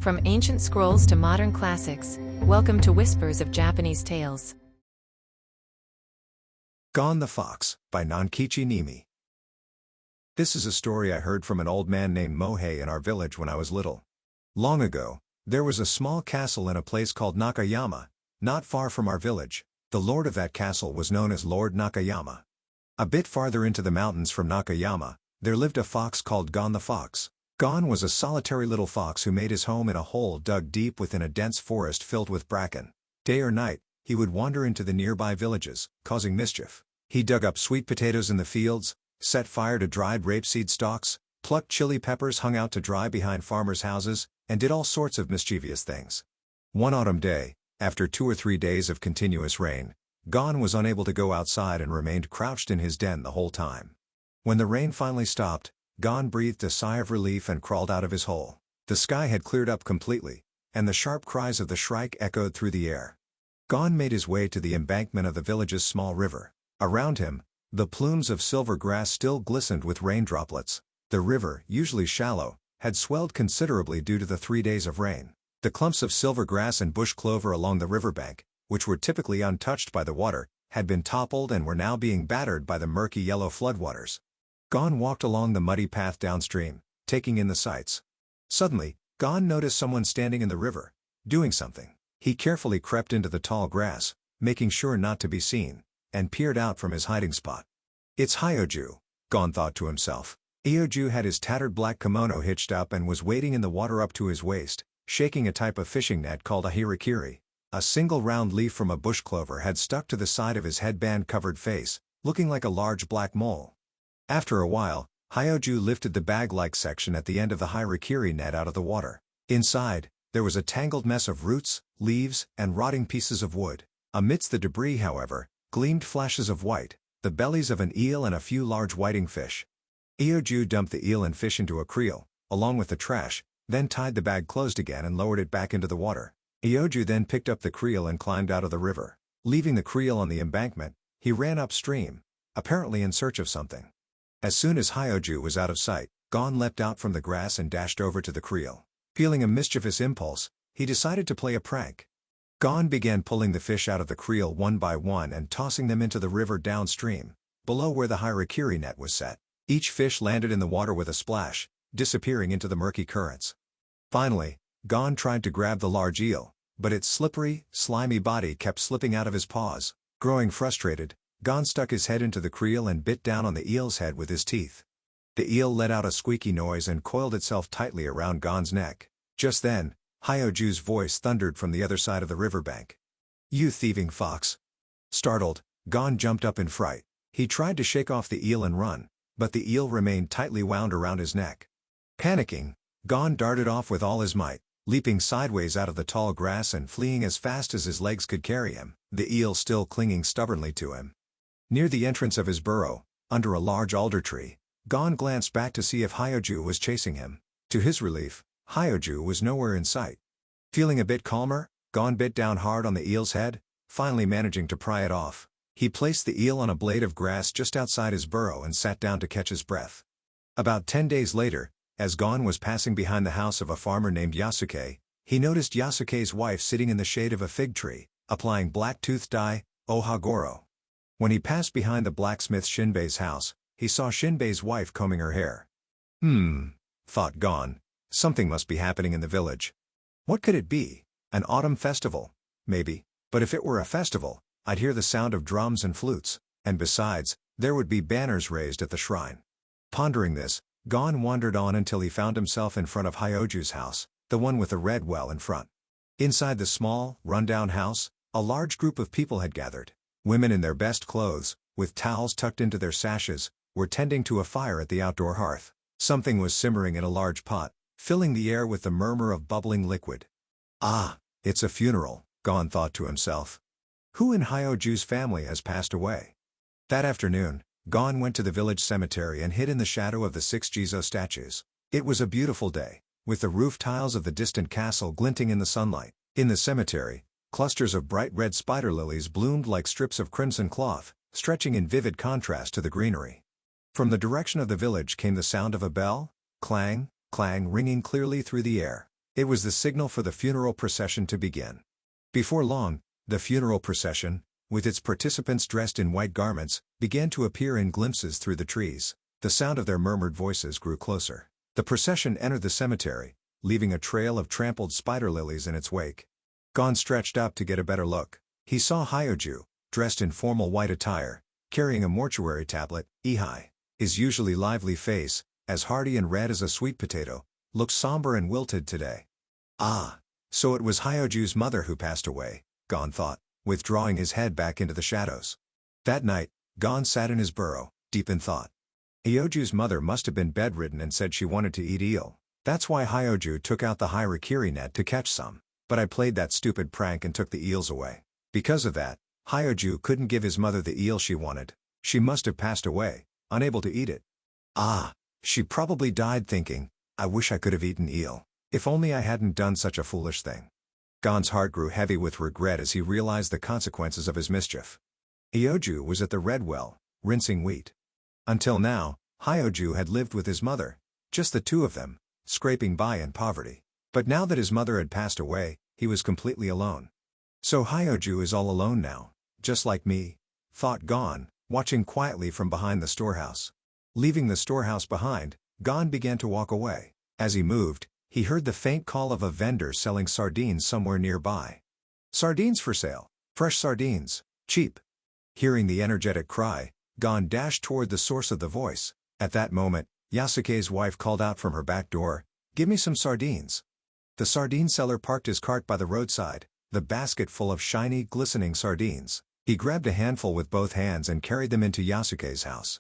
From ancient scrolls to modern classics, welcome to Whispers of Japanese Tales. Gon the Fox, by Nankichi Niimi. This is a story I heard from an old man named Mohei in our village when I was little. Long ago, there was a small castle in a place called Nakayama, not far from our village. The lord of that castle was known as Lord Nakayama. A bit farther into the mountains from Nakayama, there lived a fox called Gon the Fox. Gon was a solitary little fox who made his home in a hole dug deep within a dense forest filled with bracken. Day or night, he would wander into the nearby villages, causing mischief. He dug up sweet potatoes in the fields, set fire to dried rapeseed stalks, plucked chili peppers hung out to dry behind farmers' houses, and did all sorts of mischievous things. One autumn day, after 2 or 3 days of continuous rain, Gon was unable to go outside and remained crouched in his den the whole time. When the rain finally stopped, Gon breathed a sigh of relief and crawled out of his hole. The sky had cleared up completely, and the sharp cries of the shrike echoed through the air. Gon made his way to the embankment of the village's small river. Around him, the plumes of silver grass still glistened with rain droplets. The river, usually shallow, had swelled considerably due to the 3 days of rain. The clumps of silver grass and bush clover along the riverbank, which were typically untouched by the water, had been toppled and were now being battered by the murky yellow floodwaters. Gon walked along the muddy path downstream, taking in the sights. Suddenly, Gon noticed someone standing in the river, doing something. He carefully crept into the tall grass, making sure not to be seen, and peered out from his hiding spot. "It's Hyoju," Gon thought to himself. Hyoju had his tattered black kimono hitched up and was wading in the water up to his waist, shaking a type of fishing net called a hirakiri. A single round leaf from a bush clover had stuck to the side of his headband-covered face, looking like a large black mole. After a while, Hyoju lifted the bag-like section at the end of the hirakiri net out of the water. Inside, there was a tangled mess of roots, leaves, and rotting pieces of wood. Amidst the debris, however, gleamed flashes of white, the bellies of an eel and a few large whiting fish. Hyoju dumped the eel and fish into a creel, along with the trash, then tied the bag closed again and lowered it back into the water. Hyoju then picked up the creel and climbed out of the river. Leaving the creel on the embankment, he ran upstream, apparently in search of something. As soon as Hyoju was out of sight, Gon leapt out from the grass and dashed over to the creel. Feeling a mischievous impulse, he decided to play a prank. Gon began pulling the fish out of the creel one by one and tossing them into the river downstream, below where the hirakiri net was set. Each fish landed in the water with a splash, disappearing into the murky currents. Finally, Gon tried to grab the large eel, but its slippery, slimy body kept slipping out of his paws. Growing frustrated, Gon stuck his head into the creel and bit down on the eel's head with his teeth. The eel let out a squeaky noise and coiled itself tightly around Gon's neck. Just then, Hyoju's voice thundered from the other side of the riverbank. "You thieving fox!" Startled, Gon jumped up in fright. He tried to shake off the eel and run, but the eel remained tightly wound around his neck. Panicking, Gon darted off with all his might, leaping sideways out of the tall grass and fleeing as fast as his legs could carry him, the eel still clinging stubbornly to him. Near the entrance of his burrow, under a large alder tree, Gon glanced back to see if Hyoju was chasing him. To his relief, Hyoju was nowhere in sight. Feeling a bit calmer, Gon bit down hard on the eel's head, finally managing to pry it off. He placed the eel on a blade of grass just outside his burrow and sat down to catch his breath. About 10 days later, as Gon was passing behind the house of a farmer named Yasuke, he noticed Yasuke's wife sitting in the shade of a fig tree, applying black-tooth dye, ohagoro. When he passed behind the blacksmith Shinbei's house, he saw Shinbei's wife combing her hair. Thought Gon. Something must be happening in the village. What could it be? An autumn festival? Maybe. But if it were a festival, I'd hear the sound of drums and flutes, and besides, there would be banners raised at the shrine. Pondering this, Gon wandered on until he found himself in front of Hyoju's house, the one with the red well in front. Inside the small, run-down house, a large group of people had gathered. Women in their best clothes, with towels tucked into their sashes, were tending to a fire at the outdoor hearth. Something was simmering in a large pot, filling the air with the murmur of bubbling liquid. "Ah, it's a funeral," Gon thought to himself. "Who in Hyoju's family has passed away?" That afternoon, Gon went to the village cemetery and hid in the shadow of the 6 Jizo statues. It was a beautiful day, with the roof tiles of the distant castle glinting in the sunlight. In the cemetery, clusters of bright red spider lilies bloomed like strips of crimson cloth, stretching in vivid contrast to the greenery. From the direction of the village came the sound of a bell, clang, clang ringing clearly through the air. It was the signal for the funeral procession to begin. Before long, the funeral procession, with its participants dressed in white garments, began to appear in glimpses through the trees. The sound of their murmured voices grew closer. The procession entered the cemetery, leaving a trail of trampled spider lilies in its wake. Gon stretched up to get a better look. He saw Hyoju, dressed in formal white attire, carrying a mortuary tablet. Ihai. His usually lively face, as hearty and red as a sweet potato, looked somber and wilted today. Ah, so it was Hyoju's mother who passed away, Gon thought, withdrawing his head back into the shadows. That night, Gon sat in his burrow, deep in thought. Hyoju's mother must have been bedridden and said she wanted to eat eel. That's why Hyoju took out the harakiri net to catch some. But I played that stupid prank and took the eels away. Because of that, Hyoju couldn't give his mother the eel she wanted. She must have passed away, unable to eat it. Ah, she probably died thinking, I wish I could have eaten eel. If only I hadn't done such a foolish thing. Gon's heart grew heavy with regret as he realized the consequences of his mischief. Hyoju was at the red well, rinsing wheat. Until now, Hyoju had lived with his mother, just the two of them, scraping by in poverty. But now that his mother had passed away, he was completely alone. So Hyoju is all alone now, just like me, thought Gon, watching quietly from behind the storehouse. Leaving the storehouse behind, Gon began to walk away. As he moved, he heard the faint call of a vendor selling sardines somewhere nearby. Sardines for sale, fresh sardines, cheap. Hearing the energetic cry, Gon dashed toward the source of the voice. At that moment, Yasuke's wife called out from her back door, "Give me some sardines." The sardine seller parked his cart by the roadside, the basket full of shiny, glistening sardines. He grabbed a handful with both hands and carried them into Yasuke's house.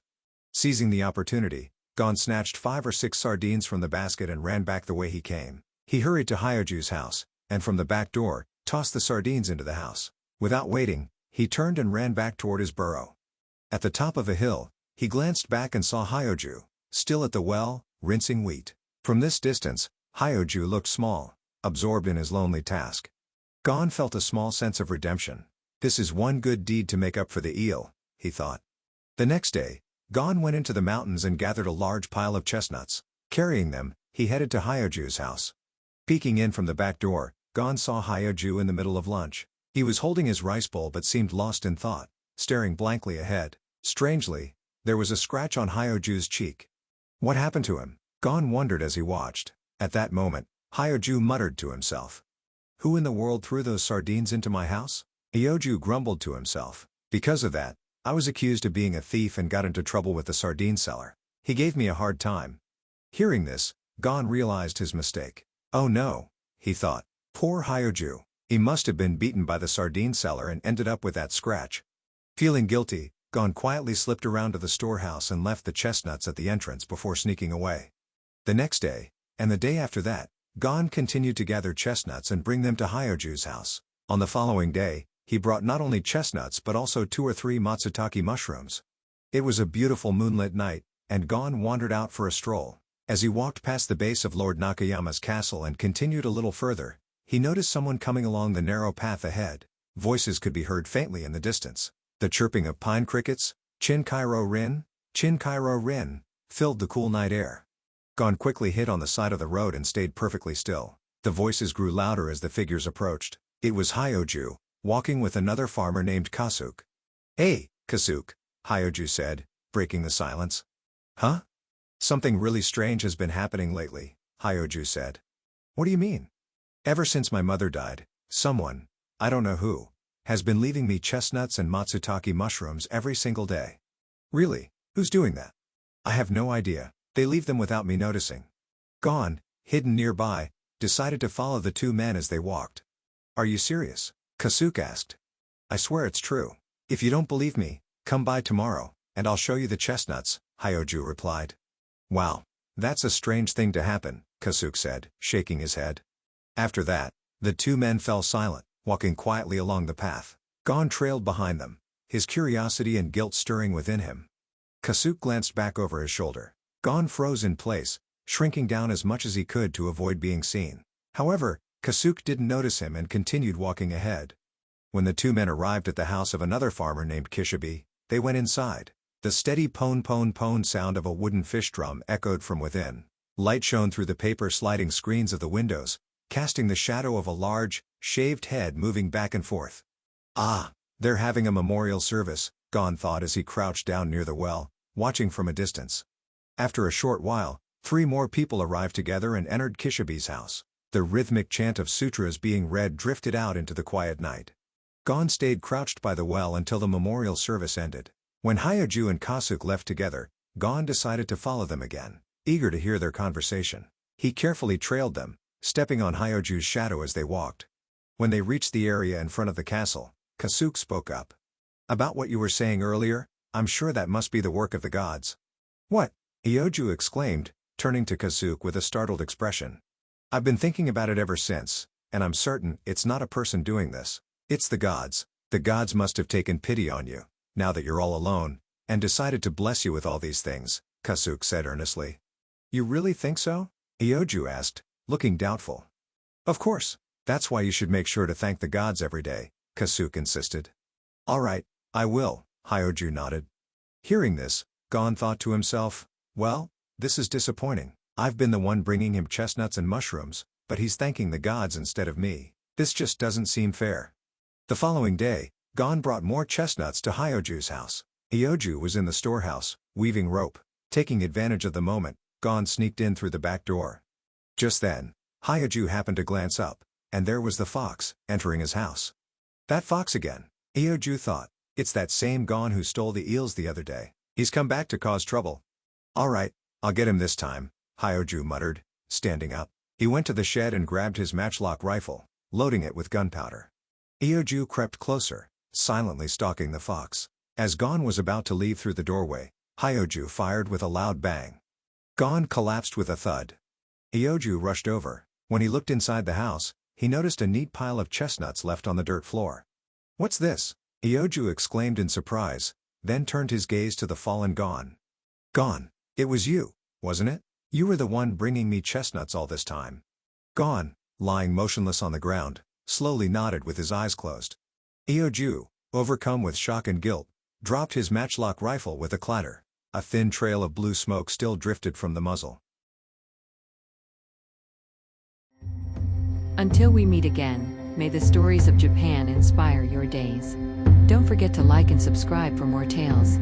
Seizing the opportunity, Gon snatched 5 or 6 sardines from the basket and ran back the way he came. He hurried to Hyoju's house, and from the back door, tossed the sardines into the house. Without waiting, he turned and ran back toward his burrow. At the top of a hill, he glanced back and saw Hyoju, still at the well, rinsing wheat. From this distance, Hyoju looked small, absorbed in his lonely task. Gon felt a small sense of redemption. This is one good deed to make up for the eel, he thought. The next day, Gon went into the mountains and gathered a large pile of chestnuts. Carrying them, he headed to Hyoju's house. Peeking in from the back door, Gon saw Hyoju in the middle of lunch. He was holding his rice bowl but seemed lost in thought, staring blankly ahead. Strangely, there was a scratch on Hyoju's cheek. What happened to him? Gon wondered as he watched. At that moment, Hyoju muttered to himself. Who in the world threw those sardines into my house? Hyoju grumbled to himself. Because of that, I was accused of being a thief and got into trouble with the sardine seller. He gave me a hard time. Hearing this, Gon realized his mistake. Oh no, he thought. Poor Hyoju. He must have been beaten by the sardine seller and ended up with that scratch. Feeling guilty, Gon quietly slipped around to the storehouse and left the chestnuts at the entrance before sneaking away. The next day, and the day after that, Gon continued to gather chestnuts and bring them to Hyoju's house. On the following day, he brought not only chestnuts but also 2 or 3 matsutake mushrooms. It was a beautiful moonlit night, and Gon wandered out for a stroll. As he walked past the base of Lord Nakayama's castle and continued a little further, he noticed someone coming along the narrow path ahead. Voices could be heard faintly in the distance. The chirping of pine crickets, chin kairo rin, filled the cool night air. Gon quickly hid on the side of the road and stayed perfectly still. The voices grew louder as the figures approached. It was Hyoju, walking with another farmer named Kasuk. Hey, Kasuk, Hyoju said, breaking the silence. Huh? Something really strange has been happening lately, Hyoju said. What do you mean? Ever since my mother died, someone, I don't know who, has been leaving me chestnuts and matsutake mushrooms every single day. Really? Who's doing that? I have no idea. They leave them without me noticing. Gon, hidden nearby, decided to follow the 2 men as they walked. Are you serious? Kasuk asked. I swear it's true. If you don't believe me, come by tomorrow, and I'll show you the chestnuts, Hyoju replied. Wow, that's a strange thing to happen, Kasuk said, shaking his head. After that, the 2 men fell silent, walking quietly along the path. Gon trailed behind them, his curiosity and guilt stirring within him. Kasuk glanced back over his shoulder. Gon froze in place, shrinking down as much as he could to avoid being seen. However, Kasuk didn't notice him and continued walking ahead. When the 2 men arrived at the house of another farmer named Kishibe, they went inside. The steady pone sound of a wooden fish drum echoed from within. Light shone through the paper sliding screens of the windows, casting the shadow of a large, shaved head moving back and forth. Ah, they're having a memorial service, Gon thought as he crouched down near the well, watching from a distance. After a short while, 3 more people arrived together and entered Kishibe's house. The rhythmic chant of sutras being read drifted out into the quiet night. Gon stayed crouched by the well until the memorial service ended. When Hyoju and Kasuk left together, Gon decided to follow them again, eager to hear their conversation. He carefully trailed them, stepping on Hyoju's shadow as they walked. When they reached the area in front of the castle, Kasuk spoke up. "About what you were saying earlier, I'm sure that must be the work of the gods." "What?" Hyoju exclaimed, turning to Kasuk with a startled expression. "I've been thinking about it ever since, and I'm certain it's not a person doing this. It's the gods. The gods must have taken pity on you, now that you're all alone, and decided to bless you with all these things," Kasuk said earnestly. "You really think so?" Hyoju asked, looking doubtful. "Of course. That's why you should make sure to thank the gods every day," Kasuk insisted. "All right, I will," Hyoju nodded. Hearing this, Gon thought to himself, "Well, this is disappointing. I've been the one bringing him chestnuts and mushrooms, but he's thanking the gods instead of me. This just doesn't seem fair." The following day, Gon brought more chestnuts to Hyoju's house. Hyoju was in the storehouse, weaving rope. Taking advantage of the moment, Gon sneaked in through the back door. Just then, Hyoju happened to glance up, and there was the fox, entering his house. "That fox again," Hyoju thought. "It's that same Gon who stole the eels the other day. He's come back to cause trouble." "All right, I'll get him this time," Hyoju muttered, standing up. He went to the shed and grabbed his matchlock rifle, loading it with gunpowder. Hyoju crept closer, silently stalking the fox. As Gon was about to leave through the doorway, Hyoju fired with a loud bang. Gon collapsed with a thud. Hyoju rushed over. When he looked inside the house, he noticed a neat pile of chestnuts left on the dirt floor. "What's this?" Hyoju exclaimed in surprise, then turned his gaze to the fallen Gon. "Gon, it was you, wasn't it? You were the one bringing me chestnuts all this time." Gon, lying motionless on the ground, slowly nodded with his eyes closed. Hyoju, overcome with shock and guilt, dropped his matchlock rifle with a clatter. A thin trail of blue smoke still drifted from the muzzle. Until we meet again, may the stories of Japan inspire your days. Don't forget to like and subscribe for more tales.